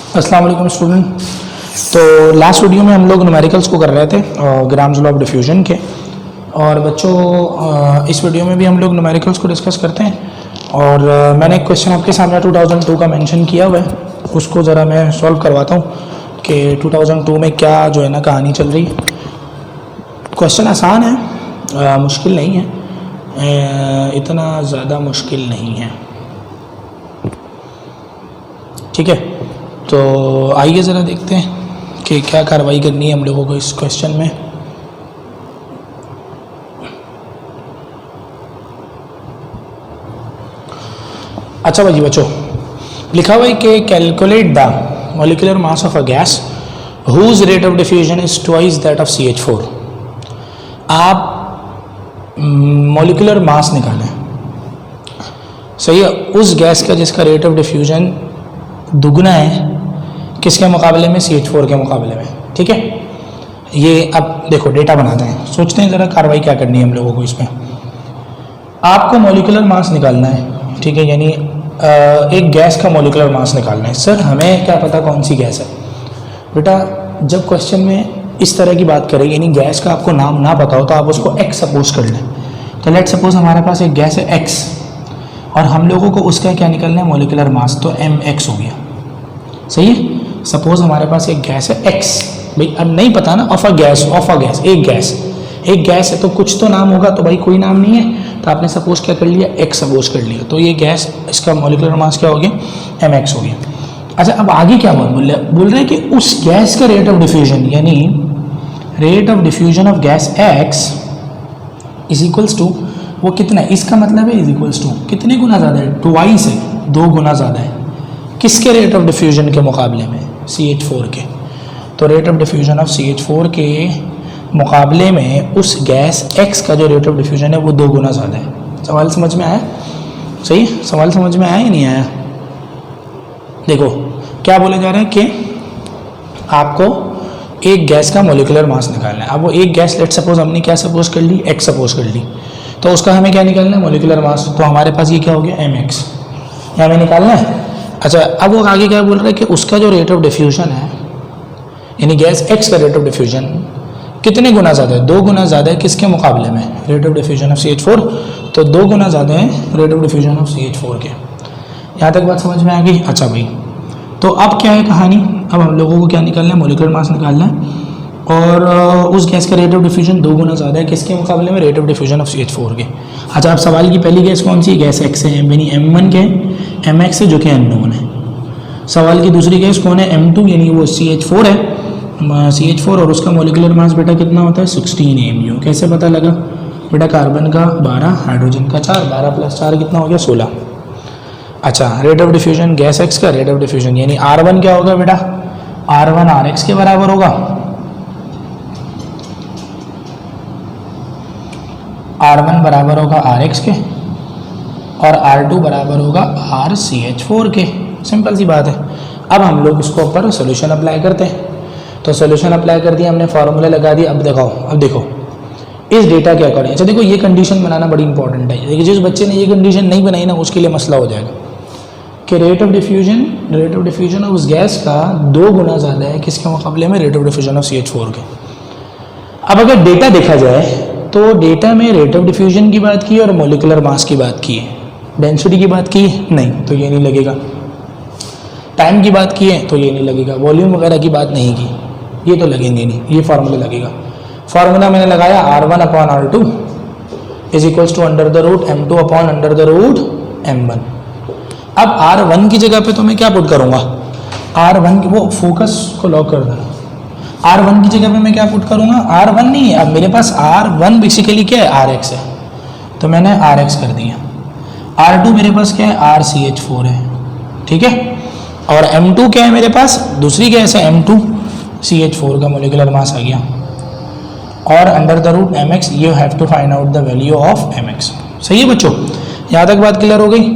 अस्सलाम वालेकुम स्टूडेंट। तो लास्ट वीडियो में हम लोग न्यूमेरिकल्स को कर रहे थे ग्राम्स लॉ ऑफ डिफ्यूजन के, और बच्चों इस वीडियो में भी हम लोग न्यूमेरिकल्स को डिस्कस करते हैं। और मैंने एक क्वेश्चन आपके सामने 2002 का मेंशन किया हुआ है, उसको ज़रा मैं सॉल्व करवाता हूँ कि 2002 में क्या जो है ना कहानी चल रही है। क्वेश्चन आसान है, मुश्किल नहीं है, इतना ज़्यादा मुश्किल नहीं है, ठीक है। तो आइए ज़रा देखते हैं कि क्या कार्रवाई करनी है हम लोगों को इस क्वेश्चन में। अच्छा भाई बच्चों, लिखा हुआ है कि calculate the molecular mass of a gas whose rate of diffusion is twice that of CH4। आप मॉलिक्यूलर मास निकालें, सही है, उस गैस का जिसका रेट ऑफ डिफ्यूजन दुगना है किसके मुकाबले में, CH4 के मुकाबले में, ठीक है। ये अब देखो डेटा बनाते हैं, सोचते हैं ज़रा कार्रवाई क्या करनी है हम लोगों को इसमें। आपको मॉलिक्यूलर मास निकालना है, ठीक है, यानी एक गैस का मॉलिक्यूलर मास निकालना है। सर हमें क्या पता कौन सी गैस है? बेटा जब क्वेश्चन में इस तरह की बात करें, यानी गैस का आपको नाम ना पता हो तो आप उसको X सपोज कर लें। तो लेट सपोज हमारे पास एक गैस है X, और हम लोगों को उसका क्या निकालना है, मॉलिक्यूलर मास, तो mx हो गया, सही है। सपोज हमारे पास एक गैस है X, भाई अब नहीं पता ना, ऑफ अ गैस, एक गैस है तो कुछ तो नाम होगा, तो भाई कोई नाम नहीं है तो आपने सपोज क्या कर लिया, X सपोज कर लिया, तो ये गैस, इसका मॉलिक्यूलर मास क्या हो गया, mx हो गया। अच्छा अब आगे क्या बोल रहे हैं कि उस गैस का रेट ऑफ डिफ्यूजन, यानी rate of diffusion of gas X is equals to, वो कितना है, इसका मतलब है इज इक्वल्स टू कितने गुना ज़्यादा है, ट्वाइस है, 2 गुना ज़्यादा है, किसके रेट ऑफ डिफ्यूजन के मुकाबले में, CH4 के। तो rate of diffusion of CH4 के मुकाबले में उस गैस X का जो रेट ऑफ डिफ्यूजन है वो 2 गुना ज़्यादा है। सवाल समझ में आया? सही, सवाल समझ में आया या नहीं आया? देखो क्या बोले जा रहे हैं कि आपको एक गैस का मॉलिक्यूलर मास निकालना है। अब वो एक गैस, लेट सपोज हमने क्या सपोज कर ली, X सपोज कर ली, तो उसका हमें क्या निकालना है, मॉलिक्यूलर मास। तो हमारे पास ये क्या हो गया, mx, ये हमें निकालना है। अच्छा अब वो आगे क्या बोल रहा है कि उसका जो रेट ऑफ डिफ्यूजन है, यानी गैस X का रेट ऑफ डिफ्यूजन कितने गुना ज़्यादा है, 2 गुना ज़्यादा है, किसके मुकाबले में, rate of diffusion of CH4, तो 2 गुना ज़्यादा है rate of diffusion of CH4 के। यहाँ तक बात समझ में आ गई? अच्छा भाई, तो अब क्या है कहानी, अब हम लोगों को क्या निकालना है, मॉलिक्यूलर मास निकालना है, और उस गैस का रेट ऑफ डिफ्यूजन 2 गुना ज़्यादा है, किसके मुकाबले में, rate of diffusion of CH4 के। अच्छा अब सवाल की पहली गैस कौन सी, गैस X है, यानी M1 के mx है जो कि अननोन है। सवाल की दूसरी गैस कौन है, M2, यानी वो CH4 है, CH4, और उसका मॉलिक्यूलर मास बेटा कितना होता है, 16 mu। कैसे पता लगा बेटा, कार्बन का 12, हाइड्रोजन का 4, 12 + 4 कितना हो गया, 16। अच्छा rate of diffusion gas X का रेट ऑफ डिफ्यूजन, यानी R1 क्या होगा बेटा, R1 RX के बराबर होगा, R1 बराबर होगा RX के, और R2 बराबर होगा RCH4 के। सिंपल सी बात है। अब हम लोग इसको ऊपर सोल्यूशन अप्लाई करते हैं, तो सोल्यूशन अप्लाई कर दिया हमने, फार्मूले लगा दिया। अब देखो इस डेटा के अकॉर्डिंग, अच्छा देखो ये कंडीशन बनाना बड़ी इंपॉर्टेंट है। देखिए जिस बच्चे ने ये कंडीशन नहीं बनाई ना, उसके लिए मसला हो जाएगा कि रेट ऑफ डिफ्यूजन ऑफ उस गैस का 2 गुना ज़्यादा है किसके मुकाबले में, rate of diffusion of CH4 के। अब अगर डेटा देखा जाए तो डेटा में रेट ऑफ डिफ्यूजन की बात की है और मॉलिक्यूलर मास की बात की है, डेंसिटी की बात की नहीं, तो ये नहीं लगेगा। टाइम की बात की है तो ये नहीं लगेगा, वॉल्यूम वगैरह की बात नहीं की, ये तो लगेंगे नहीं, ये फार्मूला लगेगा। फार्मूला मैंने लगाया R1/R2 is equals to M2/M1। अब R1 की जगह पे तो मैं क्या पुट करूँगा, R1 वो फोकस को लॉक कर देना, R1 की जगह पे मैं क्या पुट करूँगा, R1 नहीं है, अब मेरे पास R1 बेसिकली क्या है, RX है, तो मैंने RX कर दिया। R2 मेरे पास क्या है, RCH4 है, ठीक है, और M2 क्या है मेरे पास, दूसरी गैस है M2, CH4 का मॉलिक्यूलर मास आ गया, और √mx you have to find out the value of mx। सही है बच्चों, यहाँ तक बात क्लियर हो गई?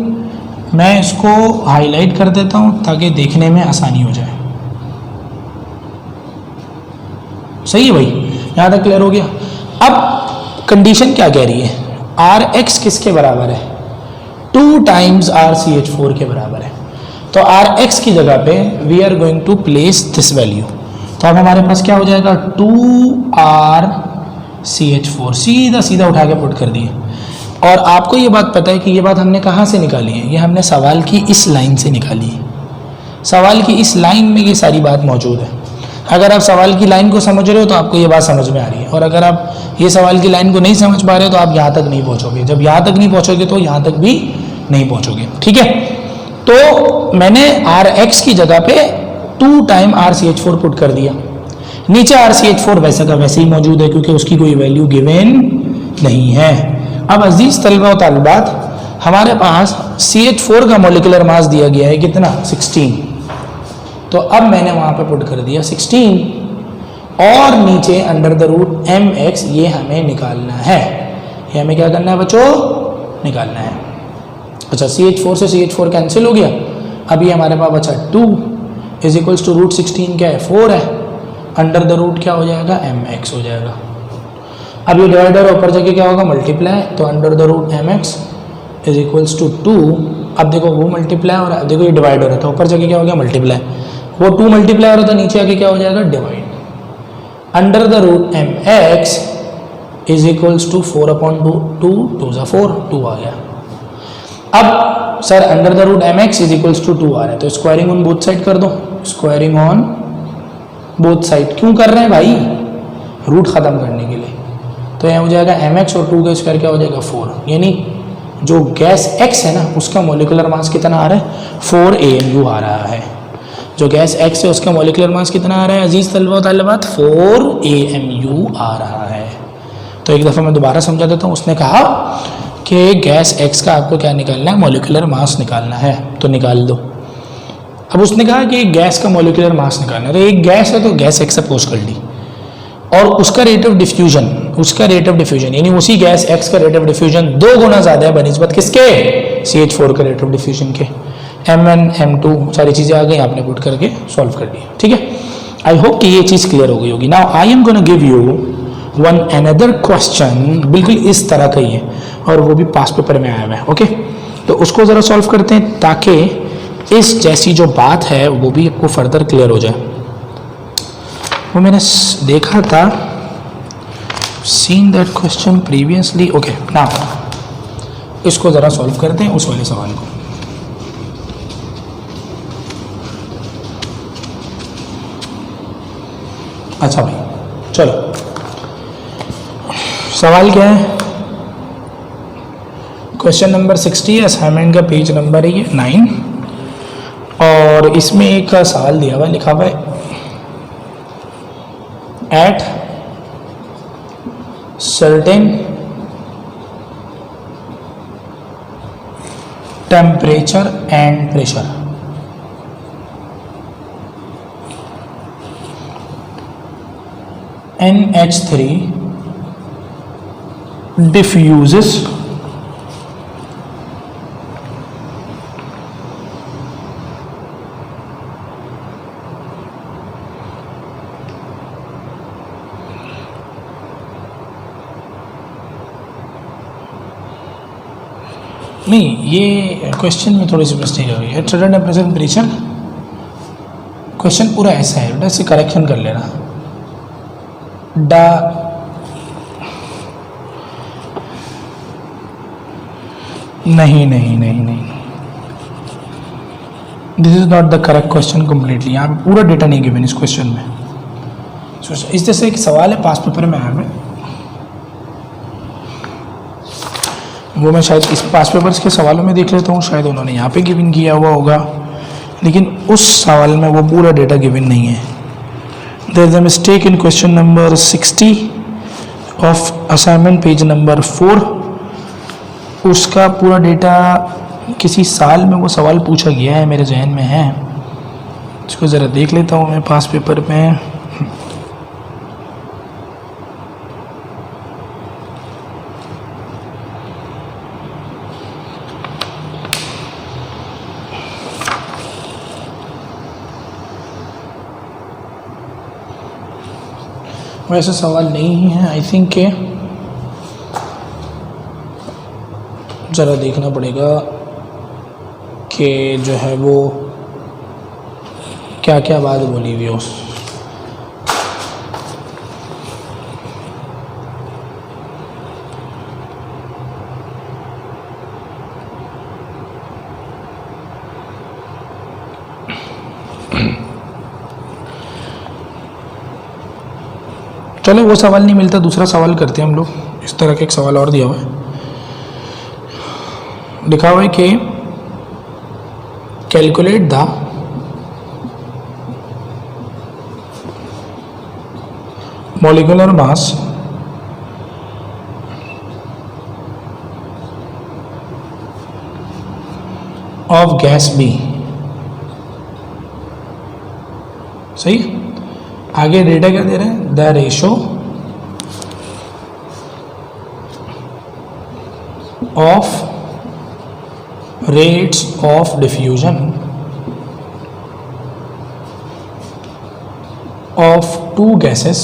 मैं इसको हाईलाइट कर देता हूँ ताकि देखने में आसानी हो जाए। सही है भाई, यहाँ तक क्लियर हो गया? अब कंडीशन क्या कह रही है, RX किसके बराबर है, 2 टाइम्स RCH4 के बराबर है। तो आर एक्स की जगह पे we are going to place this value. तो अब हमारे पास क्या हो जाएगा 2RCH4 सीधा सीधा उठा के पुट कर दिए। और आपको ये बात पता है कि ये बात हमने कहाँ से निकाली है, ये हमने सवाल की इस लाइन से निकाली है। सवाल की इस लाइन में ये सारी बात मौजूद है। अगर आप सवाल की लाइन को समझ रहे हो तो आपको ये बात समझ में आ रही है, और अगर आप ये सवाल की लाइन को नहीं समझ पा रहे हो तो आप यहाँ तक नहीं पहुँचोगे। जब यहाँ तक नहीं पहुँचोगे तो यहाँ तक भी नहीं पहुँचोगे। ठीक है, तो मैंने RX की जगह पे 2 टाइम RCH4 पुट कर दिया। नीचे RCH4 वैसे का वैसे ही मौजूद है क्योंकि उसकी कोई वैल्यू गिवन नहीं है। अब अजीज तलबा व तालिबात, हमारे पास CH4 का मॉलिक्यूलर मास दिया गया है कितना 16। तो अब मैंने वहाँ पे पुट कर दिया 16 और नीचे अंडर द रूट mx ये हमें निकालना है। ये हमें क्या करना है बच्चों, निकालना है। अच्छा, CH4 से CH4 कैंसिल हो गया। अब ये हमारे पास बचा 2 इज इक्वल्स टू रूट 16 क्या है 4 है, अंडर द रूट क्या हो जाएगा mx हो जाएगा। अब ये डिवाइडर ऊपर जाके क्या होगा मल्टीप्लाई, तो under the root mx is equals to 2। अब देखो वो मल्टीप्लाई और अब देखो ये डिवाइड हो रहा था, ऊपर जाके क्या हो गया मल्टीप्लाई, वो 2 मल्टीप्लाई हो रहा था, नीचे आके क्या हो जाएगा divide. Under the root mx is equals to 4/2 2 × 4 2 आ गया। अब sir under the root mx is equals to 2 आ रहा है, तो स्क्वायरिंग ऑन बोथ साइड कर दो। स्क्वायरिंग ऑन बोथ साइड क्यों कर रहे हैं भाई, रूट ख़त्म करने के लिए। तो यहाँ हो जाएगा mx और 2 का स्क्वायर क्या हो जाएगा 4, यानी जो गैस x है ना उसका मॉलिक्यूलर मास कितना आ रहा है 4 AMU आ रहा है। जो गैस x है उसका मॉलिक्यूलर मास कितना आ रहा है अजीज तलबा व तालिबात 4 AMU आ रहा है। तो एक दफ़ा मैं दोबारा समझा देता हूँ। उसने कहा कि गैस x का आपको क्या निकालना है मॉलिक्यूलर मास निकालना है, तो निकाल दो। अब उसने कहा कि गैस का मॉलिक्यूलर मास निकालना है, तो एक गैस है तो गैस x सपोज कर ली और उसका रेट ऑफ डिफ्यूजन यानी उसी गैस x का रेट ऑफ डिफ्यूजन 2 गुना ज़्यादा है बनिस्बत किसके CH4 का रेट ऑफ डिफ्यूजन के। M1 M2 सारी चीज़ें आ गई, आपने पुट करके सॉल्व कर दिया। ठीक है, आई होप कि ये चीज़ क्लियर हो गई होगी। Now I am gonna give you one another question, बिल्कुल इस तरह का ही है और वो भी पास पेपर में आया हुआ है। ओके, तो उसको ज़रा सॉल्व करते हैं ताकि इस जैसी जो बात है वो भी आपको फर्दर क्लियर हो जाए। वो मैंने देखा था, seen that question previously. Okay, now इसको ज़रा सॉल्व करते हैं उस वाले सवाल को। अच्छा भाई चलो, सवाल क्या है, क्वेश्चन नंबर 60 है, असाइनमेंट का पेज नंबर है ये 9 और इसमें एक सवाल दिया हुआ लिखा हुआ है at certain temperature and pressure NH3 diffuses नहीं, ये क्वेश्चन में थोड़ी सी मिस्टेक हो गई है। सर्टेन टेम्परेचर प्रेशर क्वेश्चन पूरा ऐसा है, बेटा इसे करेक्शन कर लेना। नहीं, this is not the correct question completely. यहाँ पे पूरा डेटा नहीं गिवन इस क्वेश्चन में। इस तरह से एक सवाल है पास पेपर में आया है, वो मैं शायद इस पास पेपर्स के सवालों में देख लेता हूँ, शायद उन्होंने यहाँ पे गिवन किया हुआ होगा, लेकिन उस सवाल में वो पूरा डेटा गिवन नहीं है। There is a mistake in question number 60 of assignment page number 4। उसका पूरा डेटा किसी साल में वो सवाल पूछा गया है, मेरे जहन में है। इसको ज़रा देख लेता हूँ मैं पास पेपर में। वैसे सवाल नहीं है, आई थिंक के ज़रा देखना पड़ेगा कि जो है वो क्या क्या बात बोली हुई हो। चलो वो सवाल नहीं मिलता, दूसरा सवाल करते हैं हम लोग। इस तरह का एक सवाल और दिया हुआ है, लिखा हुआ है कि calculate the molecular mass of gas B। सही, आगे डेटा क्या दे रहे हैं, the ratio of rates of diffusion of two gases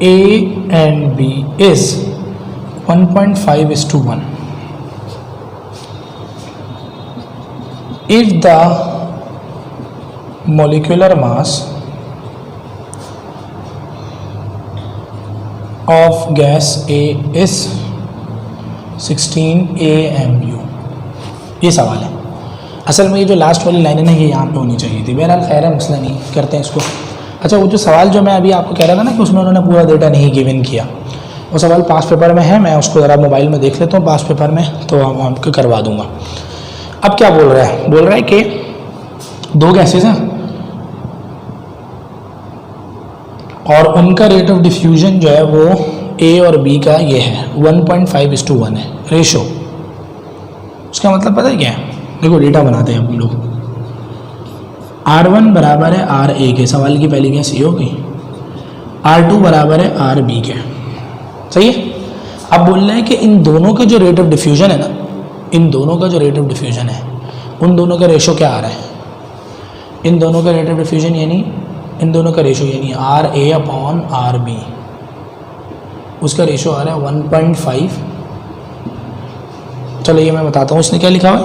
A and B is 1.5:1. If the molecular mass of gas A is 16 AMU। ये सवाल है। असल में ये जो लास्ट वाली लाइन है ना, ये यहाँ पे होनी चाहिए थी। बहरहाल खैर है, मसला नहीं, करते हैं इसको। अच्छा, वो जो सवाल जो मैं अभी आपको कह रहा था ना कि उसमें उन्होंने पूरा डेटा नहीं गिवन किया, वो सवाल पास पेपर में है। मैं उसको ज़रा मोबाइल में देख लेता हूँ पास पेपर में, तो हम आपको करवा दूँगा। अब क्या बोल रहा है, बोल रहा है कि दो गैसेज हैं और उनका रेट ऑफ डिफ्यूजन जो है वो ए और बी का ये है 1.5:1 है रेशो। उसका मतलब पता है क्या है, देखो डेटा बनाते हैं हम लोग। R1 बराबर है RA के, सवाल की पहली गैस ये हो गई। R2 बराबर है RB के, सही है। अब बोल रहे हैं कि इन दोनों का जो रेट ऑफ डिफ्यूजन है ना, इन दोनों का जो रेट ऑफ डिफ्यूजन है, उन दोनों का रेशो क्या आ रहा है, इन दोनों का रेट ऑफ डिफ्यूजन यानी इन दोनों का रेशो यानी RA/RB, उसका रेशो आ रहा है 1.5। चलो ये मैं बताता हूँ इसने क्या लिखा हुआ है,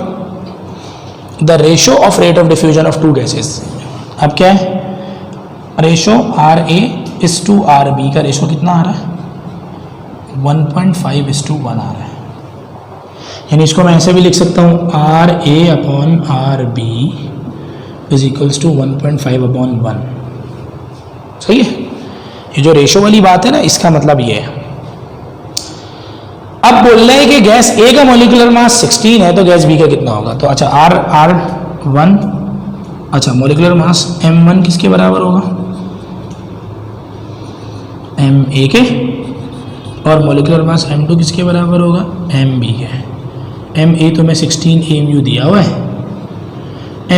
the ratio of rate of diffusion of two gases. अब क्या है, रेशो RA/RB का रेशो कितना आ रहा है, 1.5:1 आ रहा है। यानी इसको मैं ऐसे भी लिख सकता हूँ, RA/RB इज इक्वल्स टू 1.5/1। सही है। ये जो रेशो वाली बात है ना, इसका मतलब ये है। अब बोल रहे हैं कि गैस ए का मॉलिक्यूलर मास 16 है, तो गैस बी का कितना होगा। तो अच्छा R1, अच्छा मॉलिक्यूलर मास M1 किसके बराबर होगा, MA के, और मॉलिक्यूलर मास M2 किसके बराबर होगा, MB के। MA तो मैं 16 AMU दिया हुआ है,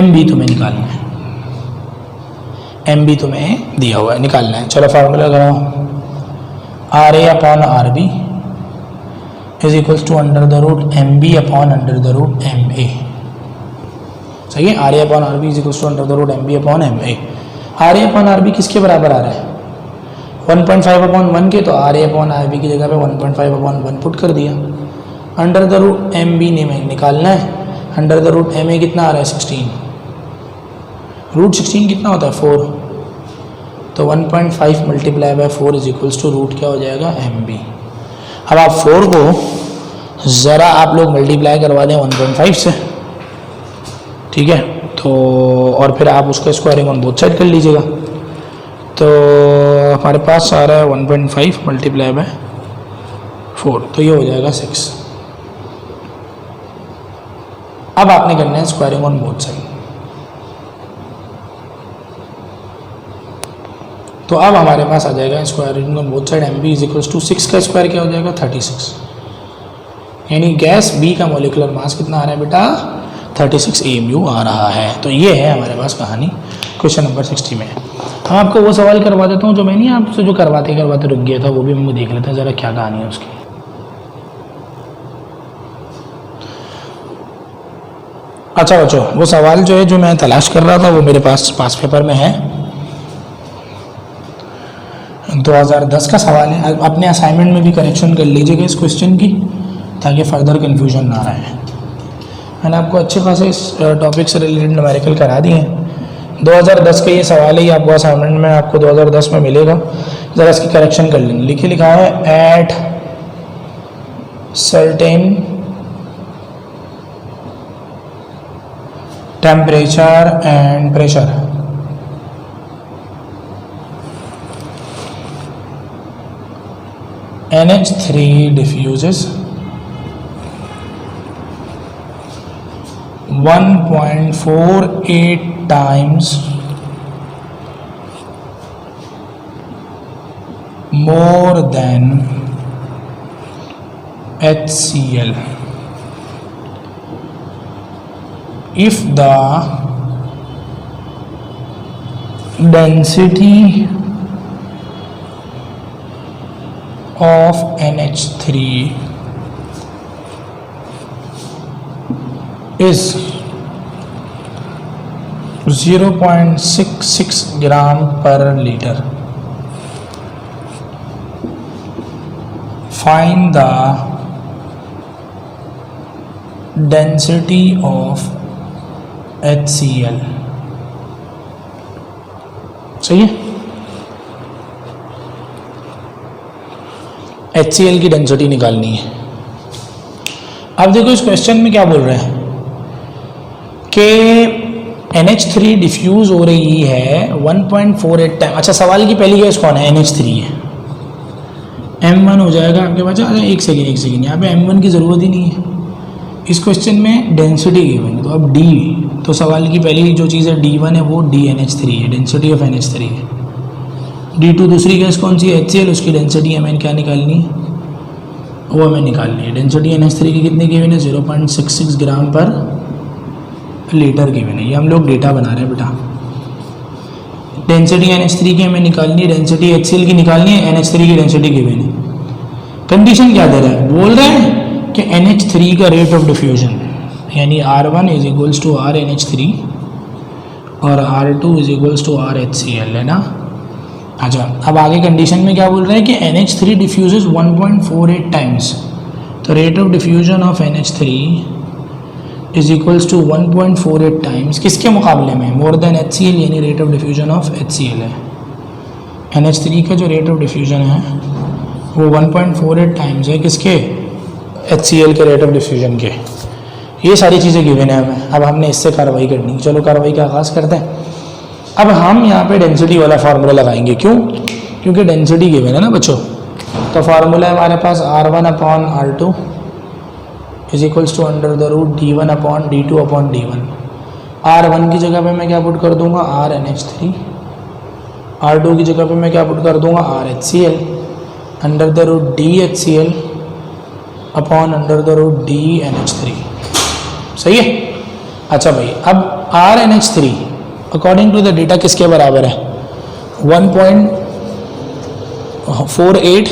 MB तो मैं निकालना है, MB तो मैं दिया हुआ है, निकालना है। चलो फार्मूला लगाओ, RA/RB is equals to √MB/√MA। सही है, RA/RB is equals to √MB/MA। RA/RB किसके बराबर आ रहा है, 1.5/1 के, तो RA/RB की जगह पे 1.5/1 पुट कर दिया। √MB निकालना है, √MA कितना आ रहा है 16, √16 कितना होता है 4, तो 1.5 multiply by 4 is equals to root क्या हो जाएगा MB। अब आप 4 को ज़रा आप लोग मल्टीप्लाई करवा दें 1.5 से, ठीक है, तो और फिर आप उसका स्क्वायरिंग ऑन बोथ साइड कर लीजिएगा। तो हमारे पास आ रहा है 1.5 मल्टीप्लाई बाय 4, तो ये हो जाएगा 6। अब आपने करना है स्क्वायरिंग ऑन बोथ साइड। तो अब हमारे पास आ जाएगा squaring on both side MB is equals to 6 का स्क्वायर क्या हो जाएगा 36। यानी गैस B का मॉलिक्यूलर मास कितना आ रहा है बेटा, 36 AMU आ रहा है। तो ये है हमारे पास कहानी क्वेश्चन नंबर 60 में। हम आपको वो सवाल करवा देता हूँ जो मैं नहीं आपसे जो करवाते रुक गया था, वो भी हम देख लेते हैं ज़रा क्या कहानी है उसकी। अच्छा बच्चों, वो सवाल जो है जो मैं तलाश कर रहा था वो मेरे पास पेपर में है, 2010 का सवाल है। अपने असाइनमेंट में भी करेक्शन कर लीजिएगा इस क्वेश्चन की, ताकि फर्दर कन्फ्यूजन ना रहे। मैंने आपको अच्छे खासे इस टॉपिक से रिलेटेड न्यूमेरिकल करा दिए हैं। 2010 का ये सवाल है, ये आपको असाइनमेंट में आपको 2010 में मिलेगा। ज़रा इसकी करेक्शन कर लेंगे। लिखे लिखा है at certain temperature and pressure NH3 diffuses 1.48 times more than HCl if the density of NH3 is 0.66 gram per liter. Find the density of HCl. सही है। HCl की डेंसिटी निकालनी है। अब देखो इस क्वेश्चन में क्या बोल रहे हैं कि NH3 डिफ्यूज हो रही है 1.48 टाइम। अच्छा, सवाल की पहली गैस कौन है? NH3 है। M1 हो जाएगा आपके पास। अच्छा, एक सेकेंड यहाँ पे M1 की ज़रूरत ही नहीं है। इस क्वेश्चन में डेंसिटी गिवन है, तो अब D, तो सवाल की पहली जो चीज़ है D1 है, वो DNH3 है, डेंसिटी ऑफ NH3 है। D2 दूसरी गैस कौन सी है? HCl, उसकी डेंसिटी हमें क्या निकालनी है? वो हमें निकालनी है। डेंसिटी NH3 की कितनी गिवन है? 0.66 ग्राम पर लीटर गिवन है। ये हम लोग डेटा बना रहे हैं बेटा। डेंसिटी NH3 की हमें निकालनी है, डेंसिटी HCl की निकालनी है, NH3 की डेंसिटी गिवन है। कंडीशन क्या दे रहा है? बोल रहे हैं कि NH3 का रेट ऑफ डिफ्यूजन यानी R1 is equals to R NH3 और R2 is equals to R HCl है ना। अच्छा, अब आगे कंडीशन में क्या बोल रहे हैं कि NH3 डिफ्यूजेस 1.48 टाइम्स, तो rate of diffusion of NH3 is equals to 1.48 times किसके मुकाबले में? मोर देन HCl, यानी rate of diffusion of HCl है। NH3 का जो रेट ऑफ डिफ्यूजन है वो 1.48 टाइम्स है किसके? HCl के रेट ऑफ डिफ्यूजन के। ये सारी चीज़ें गिवन है हमें। अब हमने इससे कार्रवाई करनी। चलो कार्रवाई का आगाज़ करते हैं। अब हम यहाँ पे डेंसिटी वाला फार्मूला लगाएंगे। क्यों? क्योंकि डेंसिटी गिवन है ना बच्चों। तो फार्मूला है हमारे पास R1 upon R2 is equals to under the root D1 upon D2 upon D1। R1 की जगह पे मैं क्या पुट कर दूंगा? R NH3। R2 की जगह पे मैं क्या पुट कर दूंगा? R HCl under the root D HCl upon under the root D NH3। सही है। अच्छा भाई, अब R NH3 according to the data किसके बराबर है? 1.48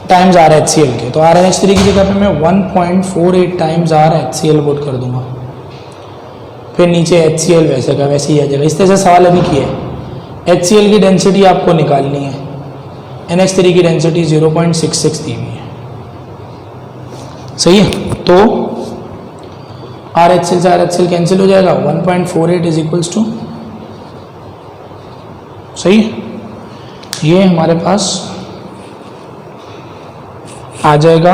टाइम्स R HCl के। तो R NH3 की जगह पे मैं 1.48 टाइम्स R HCl पुट कर दूंगा। फिर नीचे HCl वैसे का वैसे ही आ जाएगा। इस तरह से सवाल अभी किया है। HCl की डेंसिटी आपको निकालनी है, NH3 की डेंसिटी 0.66 दी हुई है। सही है। तो R HCl से R HCl कैंसिल हो जाएगा। 1.48 इज इक्वल्स टू, सही है, ये हमारे पास आ जाएगा।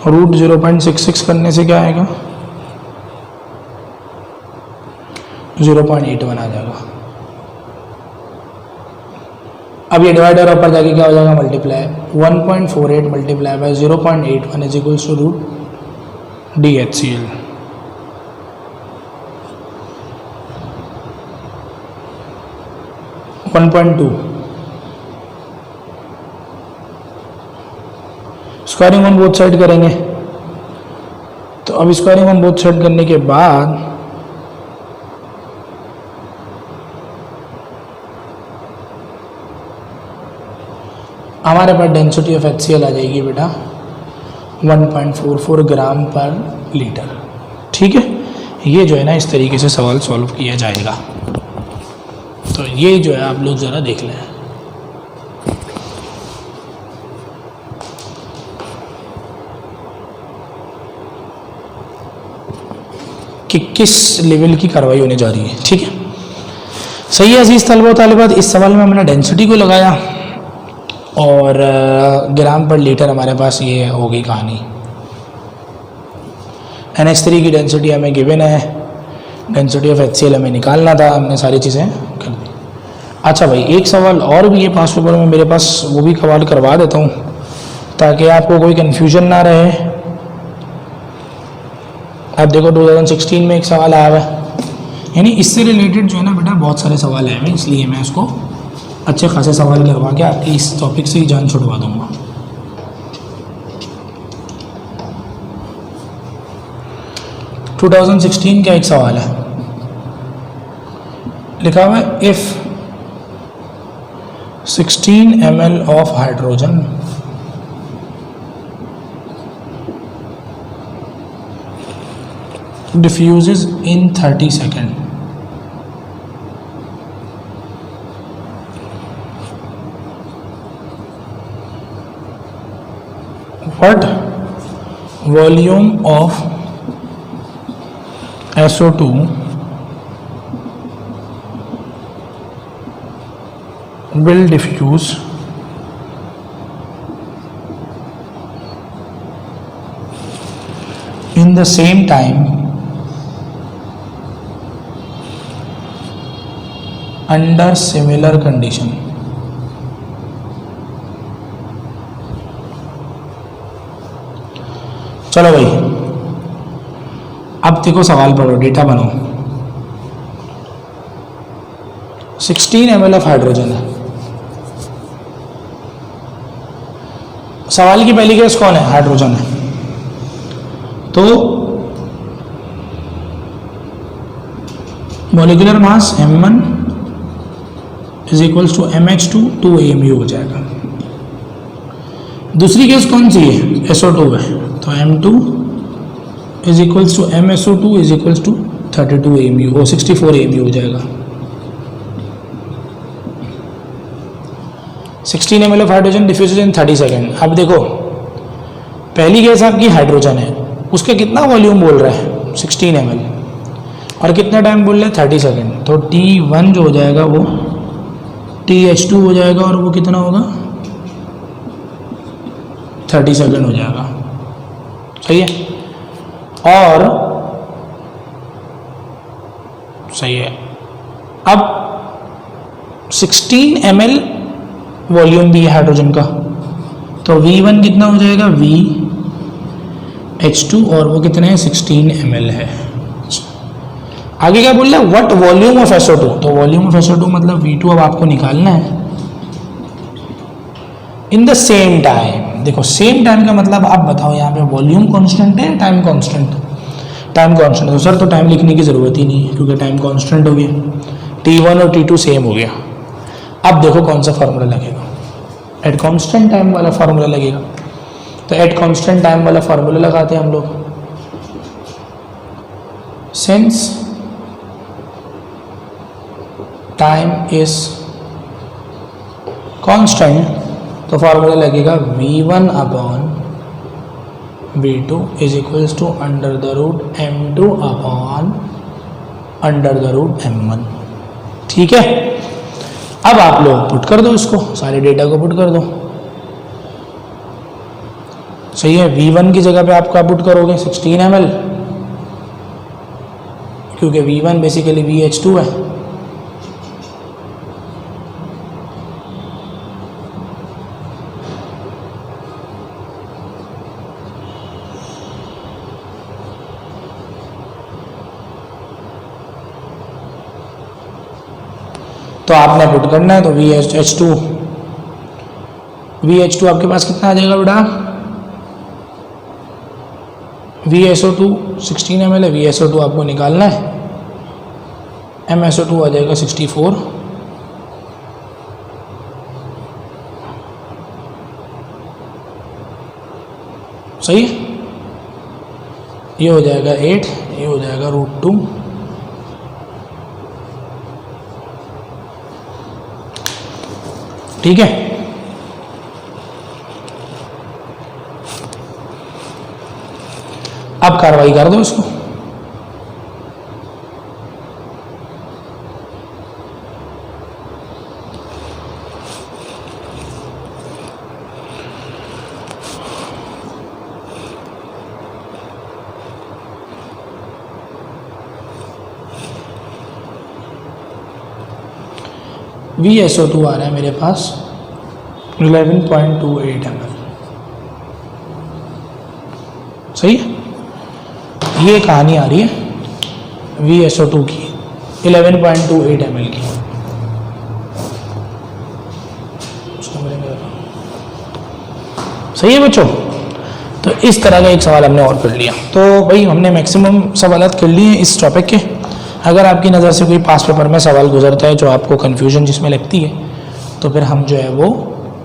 रूट 0.66 करने से क्या आएगा? 0.81 आ जाएगा। अब ये डिवाइडर ऊपर जाके क्या हो जाएगा? Multiply 1.48 multiply by 0.81 is equals to root DHCl। Squaring on both side करेंगे। तो अब स्क्वायरिंग ऑन बोथ साइड करने के बाद हमारे पास डेंसिटी ऑफ HCl आ जाएगी बेटा 1.44 ग्राम पर लीटर। ठीक है, ये जो है ना इस तरीके से सवाल सॉल्व किया जाएगा। तो ये जो है आप लोग ज़रा देख लें। कि किस लेवल की कार्रवाई होने जा रही है। ठीक है, सही है अजीज तलबा तालिबात। इस सवाल में हमने डेंसिटी को लगाया और ग्राम पर लीटर हमारे पास ये हो गई कहानी। NH3 की डेंसिटी हमें गिवन है, डेंसिटी ऑफ HCl हमें निकालना था, हमने सारी चीज़ें कर दी। अच्छा भाई, एक सवाल और भी है पास पेपर में मेरे पास, वो भी सवाल करवा देता हूँ ताकि आपको कोई कन्फ्यूजन ना रहे। आप देखो 2016 में एक सवाल आया हुआ है, यानी इससे रिलेटेड जो है ना बेटा बहुत सारे सवाल आए हैं, इसलिए मैं इसको अच्छे खासे सवाल करवा के आपकी इस टॉपिक से ही जान छुड़वा दूंगा। टू 2016 का एक सवाल है, लिखा हुआ है if 16 ml of hydrogen diffuses in 30 seconds, what volume of SO2 will diffuse in the same time under similar condition। चलो भाई, अब देखो सवाल पढ़ो, डेटा बनाओ। 16 ml ऑफ हाइड्रोजन है। सवाल की पहली गैस कौन है? हाइड्रोजन है। तो molecular mass m1 is equals to MH2 2 AMU हो जाएगा। दूसरी केस कौन सी है? SO2 है, तो M2 is equals to MSO2 is equals to 32 AMU और 64 AMU हो जाएगा। 16 ml of hydrogen diffuse in 30 second. अब देखो पहली गैस आपकी हाइड्रोजन है, उसका कितना वॉल्यूम बोल रहा है? 16 ml, और कितना टाइम बोल रहा है? 30 सेकेंड। तो T1 जो हो जाएगा वो TH2 हो जाएगा और वो कितना होगा? 30 सेकेंड हो जाएगा। सही है, और सही है। अब 16 ml वॉल्यूम भी है हाइड्रोजन का, तो V1 कितना हो जाएगा? VH2 और वो कितने हैं? 16 ml है। आगे क्या बोल रहा है? What volume of SO2। तो वॉल्यूम ऑफ SO2 मतलब V2 अब आपको निकालना है इन द सेम टाइम। देखो सेम टाइम का मतलब आप बताओ यहाँ पे वॉल्यूम कांस्टेंट है, टाइम कांस्टेंट? टाइम कांस्टेंट है। तो सर तो टाइम लिखने की जरूरत ही नहीं है क्योंकि टाइम कांस्टेंट हो गया, T1 और T2 सेम हो गया। अब देखो कौन सा फॉर्मूला लगेगा? एट कांस्टेंट टाइम वाला फॉर्मूला लगेगा। तो एट कांस्टेंट टाइम वाला फॉर्मूला लगाते हैं हम लोग। सिंस टाइम इज कांस्टेंट, तो फॉर्मूला लगेगा V1 upon V2 is equals to under the root M2 upon under the root M1। ठीक है, अब आप लोग पुट कर दो इसको, सारे डेटा को पुट कर दो। सही है, V1 की जगह पे आप क्या पुट करोगे? 16 ml, क्योंकि V1 बेसिकली VH2 है। तो आपने पुट करना है, तो VH2 आपके पास कितना आ जाएगा बेटा? VSO2 16 ml है, VSO2 आपको निकालना है, MSO2 आ जाएगा 64, सही है। ये हो जाएगा 8, ये हो जाएगा √2। ठीक है, अब कार्रवाई कर दो इसको। VSO2 आ रहा है मेरे पास 11.28 ml। सही है, ये कहानी आ रही है VSO2 की 11.28 ml की। सही है बच्चों, तो इस तरह का एक सवाल हमने और कर लिया। तो भाई हमने मैक्सिमम सवालात कर लिए इस टॉपिक के। अगर आपकी नज़र से कोई पास पेपर में सवाल गुजरता है जो आपको कन्फ्यूजन जिसमें लगती है, तो फिर हम जो है वो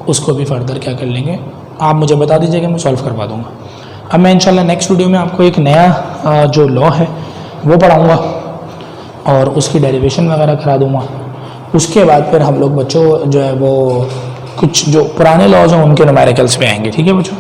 उसको भी फर्दर क्या कर लेंगे, आप मुझे बता दीजिएगा, मैं सॉल्व करवा दूंगा। अब मैं इंशाल्लाह नेक्स्ट वीडियो में आपको एक नया जो लॉ है वो पढ़ाऊँगा और उसकी डेरिवेशन वगैरह करा दूँगा। उसके बाद फिर हम लोग बच्चों जो है वो कुछ जो पुराने लॉज हैं उनके न्यूमेरिकल्स पे आएंगे। ठीक है बच्चों।